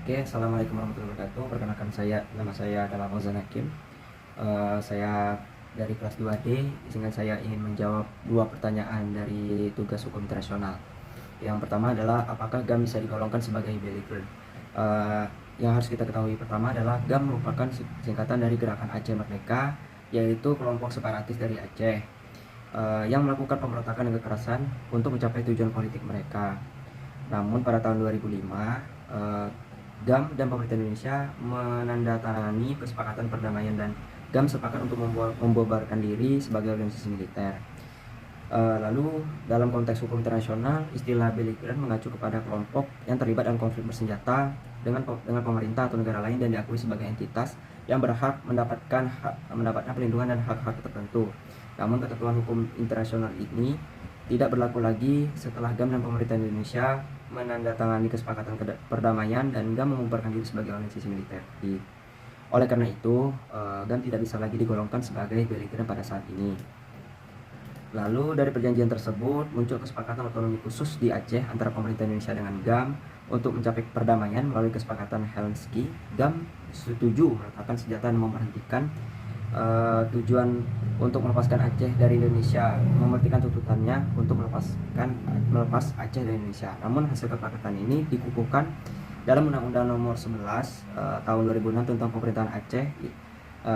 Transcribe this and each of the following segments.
Oke, assalamualaikum warahmatullahi wabarakatuh. Perkenalkan nama saya adalah Fauzan Hakim. Saya dari kelas 2D. Sehingga saya ingin menjawab dua pertanyaan dari tugas hukum internasional. Yang pertama adalah apakah GAM bisa digolongkan sebagai belligerent? Uh, yang harus kita ketahui pertama adalah GAM merupakan singkatan dari Gerakan Aceh Merdeka, yaitu kelompok separatis dari Aceh yang melakukan pemberontakan dan kekerasan untuk mencapai tujuan politik mereka. Namun pada tahun 2005, GAM dan pemerintah Indonesia menandatangani kesepakatan perdamaian dan GAM sepakat untuk membubarkan diri sebagai organisasi militer. Lalu dalam konteks hukum internasional, istilah belligerent mengacu kepada kelompok yang terlibat dalam konflik bersenjata dengan pemerintah atau negara lain dan diakui sebagai entitas yang berhak mendapatkan perlindungan dan hak-hak tertentu. Namun ketentuan hukum internasional ini tidak berlaku lagi setelah GAM dan pemerintah Indonesia menandatangani kesepakatan perdamaian dan GAM membubarkan diri sebagai organisasi militer. Oleh karena itu, GAM tidak bisa lagi digolongkan sebagai belligerent pada saat ini. Lalu dari perjanjian tersebut muncul kesepakatan otonomi khusus di Aceh antara pemerintah Indonesia dengan GAM untuk mencapai perdamaian melalui kesepakatan Helsinki. GAM setuju meletakkan senjata dan memberhentikan tujuan untuk melepaskan Aceh dari Indonesia, memberhentikan tuntutannya untuk melepas Aceh dari Indonesia. Namun hasil kesepakatan ini dikukuhkan dalam Undang-Undang Nomor 11 tahun 2006 tentang pemerintahan Aceh,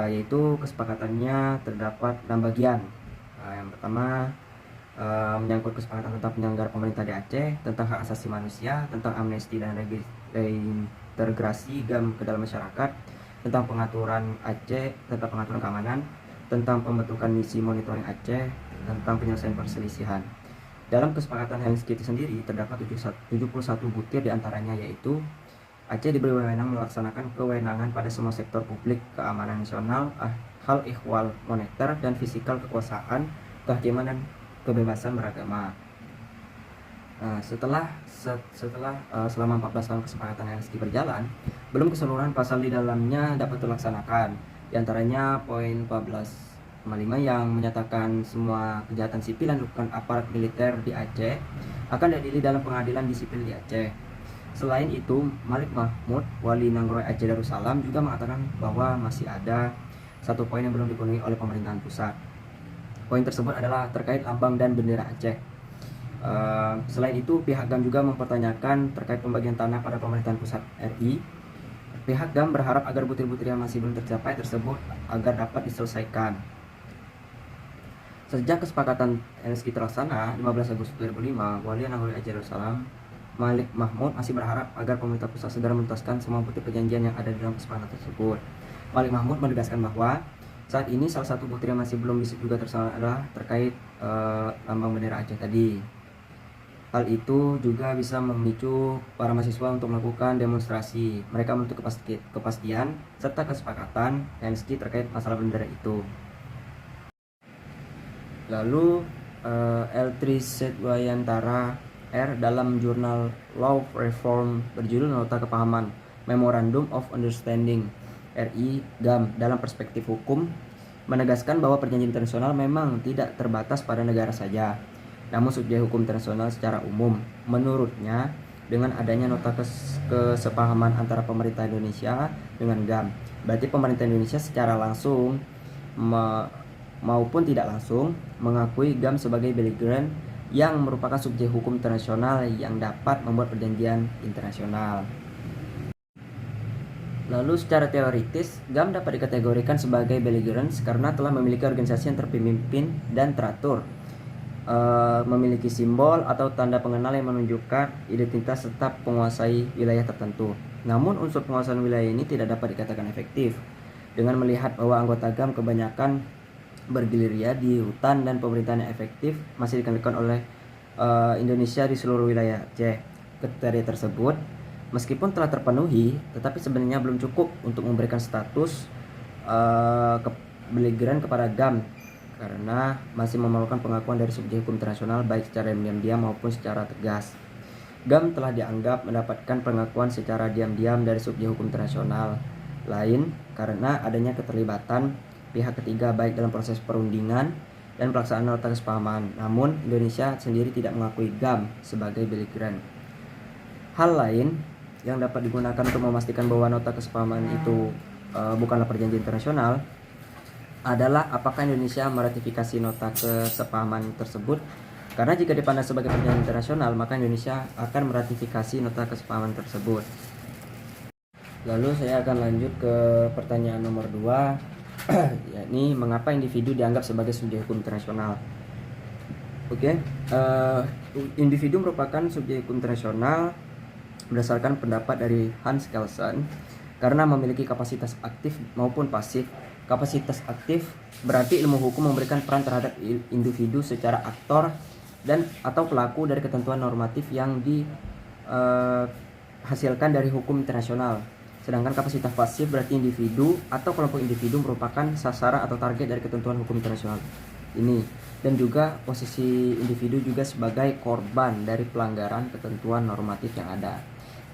yaitu kesepakatannya terdapat 6 bagian. Yang pertama menyangkut kesepakatan tentang penyelenggara pemerintah di Aceh, tentang hak asasi manusia, tentang amnesti dan reintegrasi GAM ke dalam masyarakat, tentang pengaturan Aceh, tentang pengaturan keamanan, tentang pembentukan misi monitoring Aceh, tentang penyelesaian perselisihan. Dalam kesepakatan Helsinki itu sendiri terdapat 71 butir diantaranya, yaitu Aceh diberi wewenang melaksanakan kewenangan pada semua sektor publik, keamanan nasional, hal ihwal moneter dan fisikal, kekuasaan, kehakiman dan kebebasan beragama. Selama 14 tahun kesepakatan Helsinki berjalan, belum keseluruhan pasal di dalamnya dapat dilaksanakan. Di antaranya poin 14,5 yang menyatakan semua kejahatan sipil yang dilakukan aparat militer di Aceh akan diadili dalam pengadilan disiplin di Aceh. Selain itu, Malik Mahmud, Wali Nangroe Aceh Darussalam, juga mengatakan bahwa masih ada satu poin yang belum dipenuhi oleh pemerintahan pusat. Poin tersebut adalah terkait lambang dan bendera Aceh. Selain itu, pihak GAM juga mempertanyakan terkait pembagian tanah pada pemerintahan pusat RI. Pihak GAM berharap agar butir-butir yang masih belum tercapai tersebut agar dapat diselesaikan. Sejak kesepakatan Helsinki terlaksana 15 Agustus 2005, Wali Nangroe Aceh Darussalam Malik Mahmud masih berharap agar pemerintah pusat segera menuntaskan semua butir perjanjian yang ada di dalam kesepakatan tersebut. Malik Mahmud menegaskan bahwa saat ini salah satu butir yang masih belum bisa juga terlaksana adalah terkait lambang bendera Aceh tadi. Hal itu juga bisa memicu para mahasiswa untuk melakukan demonstrasi. Mereka menuntut kepastian serta kesepakatan Helsinki terkait masalah bendera itu. Lalu Eltri Setwayantara R dalam jurnal Law Reform berjudul Nota Kepahaman Memorandum of Understanding RI GAM dalam perspektif hukum menegaskan bahwa perjanjian internasional memang tidak terbatas pada negara saja, namun subjek hukum internasional secara umum. Menurutnya, dengan adanya nota kesepahaman antara pemerintah Indonesia dengan GAM, berarti pemerintah Indonesia secara langsung maupun tidak langsung mengakui GAM sebagai belligerent yang merupakan subjek hukum internasional yang dapat membuat perjanjian internasional. Lalu secara teoritis, GAM dapat dikategorikan sebagai belligerent karena telah memiliki organisasi yang terpimpin dan teratur, memiliki simbol atau tanda pengenal yang menunjukkan identitas tetap penguasai wilayah tertentu. Namun unsur penguasaan wilayah ini tidak dapat dikatakan efektif dengan melihat bahwa anggota GAM kebanyakan bergerilya di hutan dan pemerintahan yang efektif masih dikendalikan oleh Indonesia di seluruh wilayah Aceh. Kriteria tersebut meskipun telah terpenuhi, tetapi sebenarnya belum cukup untuk memberikan status belligerent kepada GAM karena masih memerlukan pengakuan dari subjek hukum internasional baik secara diam-diam maupun secara tegas. GAM telah dianggap mendapatkan pengakuan secara diam-diam dari subjek hukum internasional lain karena adanya keterlibatan pihak ketiga baik dalam proses perundingan dan pelaksanaan nota kesepahaman. Namun Indonesia sendiri tidak mengakui GAM sebagai belligerent. Hal lain yang dapat digunakan untuk memastikan bahwa nota kesepahaman itu bukanlah perjanjian internasional adalah apakah Indonesia meratifikasi nota kesepahaman tersebut. Karena jika dipandang sebagai perjanjian internasional, maka Indonesia akan meratifikasi nota kesepahaman tersebut. Lalu saya akan lanjut ke pertanyaan nomor 2, yakni mengapa individu dianggap sebagai subjek hukum internasional. Individu merupakan subjek hukum internasional berdasarkan pendapat dari Hans Kelsen karena memiliki kapasitas aktif maupun pasif. Kapasitas aktif berarti ilmu hukum memberikan peran terhadap individu secara aktor dan atau pelaku dari ketentuan normatif yang dihasilkan dari hukum internasional. Sedangkan kapasitas pasif berarti individu atau kelompok individu merupakan sasaran atau target dari ketentuan hukum internasional ini, dan juga posisi individu juga sebagai korban dari pelanggaran ketentuan normatif yang ada.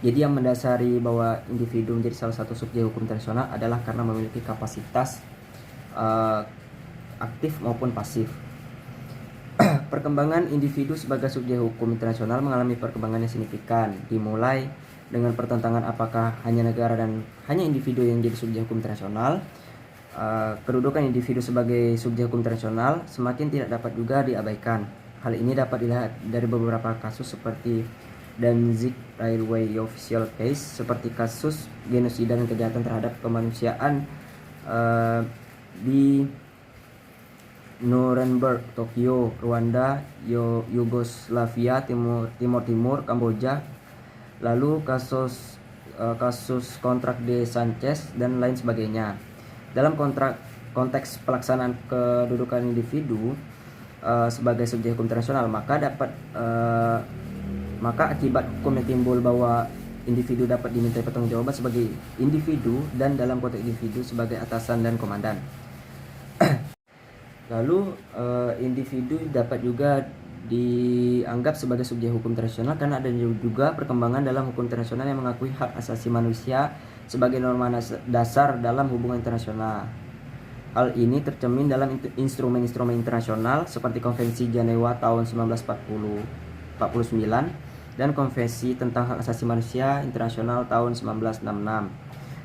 Jadi yang mendasari bahwa individu menjadi salah satu subjek hukum internasional adalah karena memiliki kapasitas aktif maupun pasif. Perkembangan individu sebagai subjek hukum internasional mengalami perkembangan yang signifikan, dimulai dengan pertentangan apakah hanya negara dan hanya individu yang jadi subjek hukum internasional. Kedudukan individu sebagai subjek hukum internasional semakin tidak dapat juga diabaikan. Hal ini dapat dilihat dari beberapa kasus seperti Danzig Railway Official Case, seperti kasus genosida dan kejahatan terhadap kemanusiaan di Nuremberg, Tokyo, Rwanda, Yugoslavia, Timur Kamboja, lalu kasus kontrak de Sanchez dan lain sebagainya. Dalam konteks pelaksanaan kedudukan individu sebagai subjek hukum internasional, maka akibat hukum yang timbul bahwa individu dapat dimintai pertanggungjawaban sebagai individu dan dalam konteks individu sebagai atasan dan komandan. Lalu individu dapat juga dianggap sebagai subjek hukum internasional karena ada juga perkembangan dalam hukum internasional yang mengakui hak asasi manusia sebagai norma dasar dalam hubungan internasional. Hal ini tercermin dalam instrumen-instrumen internasional seperti Konvensi Jenewa tahun 1949 dan Konvensi tentang Hak Asasi Manusia Internasional tahun 1966.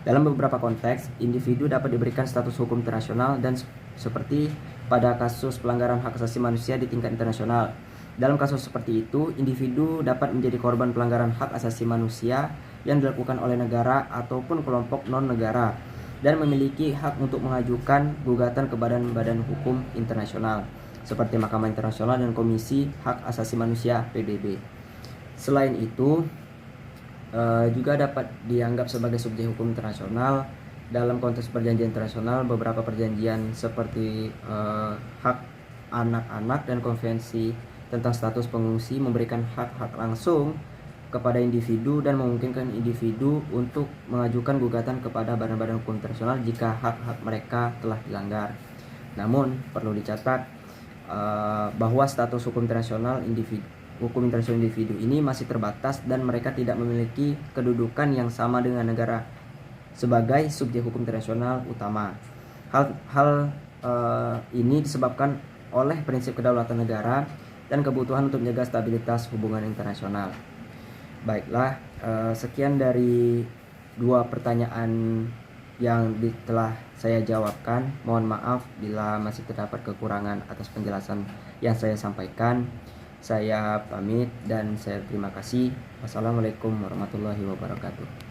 Dalam beberapa konteks, individu dapat diberikan status hukum internasional dan seperti pada kasus pelanggaran hak asasi manusia di tingkat internasional. Dalam kasus seperti itu, individu dapat menjadi korban pelanggaran hak asasi manusia yang dilakukan oleh negara ataupun kelompok non-negara dan memiliki hak untuk mengajukan gugatan ke badan-badan hukum internasional seperti Mahkamah Internasional dan Komisi Hak Asasi Manusia (PBB). Selain itu, juga dapat dianggap sebagai subjek hukum internasional dalam konteks perjanjian internasional. Beberapa perjanjian seperti hak anak-anak dan konvensi tentang status pengungsi memberikan hak-hak langsung kepada individu dan memungkinkan individu untuk mengajukan gugatan kepada badan-badan hukum internasional jika hak-hak mereka telah dilanggar. Namun perlu dicatat bahwa status hukum internasional individu ini masih terbatas dan mereka tidak memiliki kedudukan yang sama dengan negara sebagai subjek hukum internasional utama. Hal ini disebabkan oleh prinsip kedaulatan negara dan kebutuhan untuk menjaga stabilitas hubungan internasional. Baiklah, sekian dari 2 pertanyaan yang telah saya jawabkan. Mohon maaf bila masih terdapat kekurangan atas penjelasan yang saya sampaikan. Saya pamit dan saya terima kasih. Wassalamualaikum warahmatullahi wabarakatuh.